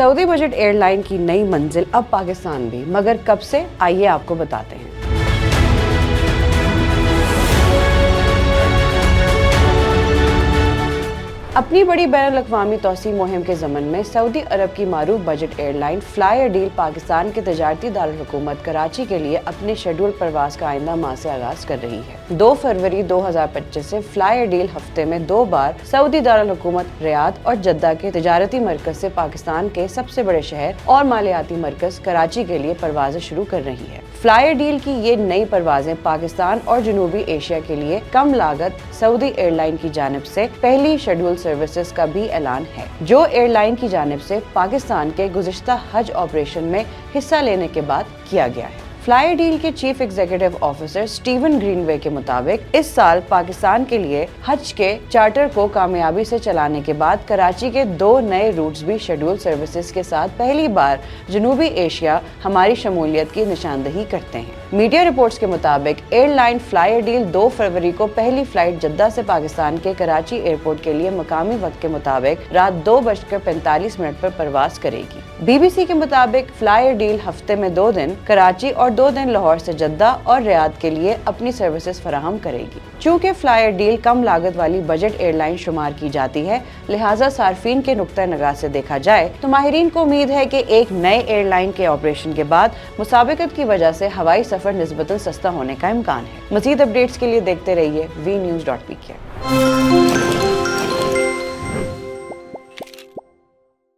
Saudi budget airline की नई मंजिल अब पाकिस्तान भी, मगर कब से, आइए आपको बताते हैं। अपनी बड़ी बैनुल-अक़वामी तौसी मुहिम के ज़मन में सऊदी अरब की मारूफ बजट एयरलाइन फ्लाई ए डील पाकिस्तान के तजारती दारुल हुकूमत कराची के लिए अपने शेड्यूल परवास का आइंदा माह से आगाज़ कर रही है। 2 फरवरी 2025 से फ्लाई ए डील हफ्ते में 2 बार सऊदी दारुल हुकूमत रियाद और जद्दा के तजारती मरकज़ से पाकिस्तान के सबसे बड़े शहर और मालियाती मरकज़ कराची के लिए परवाज़ें शुरू कर रही है। फ्लाई ए डील की ये नई परवाज़ें पाकिस्तान और जनूबी एशिया के लिए कम लागत सऊदी एयरलाइन की जानिब से पहली शेड्यूल सर्विसेज का भी ऐलान है, जो एयरलाइन की जानिब से पाकिस्तान के गुज़िश्ता हज ऑपरेशन में हिस्सा लेने के बाद किया गया है। फ्लाई ए डील के chief executive officer Steven Greenway के मुताबिक इस साल पाकिस्तान के लिए हज के चार्टर को कामयाबी से चलाने के बाद कराची के 2 नए रूट्स भी शेड्यूल सर्विसेज के साथ पहली बार जनूबी एशिया हमारी शमूलियत की निशानदही करते हैं। मीडिया रिपोर्ट्स के मुताबिक एयरलाइन फ्लाई ए डील 2 फरवरी को पहली फ्लाइट जद्दा से पाकिस्तान के कराची एयरपोर्ट के लिए मकामी वक्त के मुताबिक रात 2:45 पर परवास करेगी। BBC के मुताबिक फ्लाई ए डील हफ्ते में 2 दिन कराची और 2 दिन लाहौर से जद्दा और रियाद के लिए अपनी सर्विसेज फराहम करेगी। चूँकि फ्लाई ए डील कम लागत वाली बजट एयरलाइन शुमार की जाती है, लिहाजा सार्फिन के नुक्ता नगाह से देखा जाए तो माहिरीन को उम्मीद है कि एक नए एयरलाइन के ऑपरेशन के बाद मुसाबिकत की वजह से हवाई सफर निस्बतन सस्ता होने का इम्कान है। मज़ीद अपडेट्स के लिए देखते रहिए vnews.pk।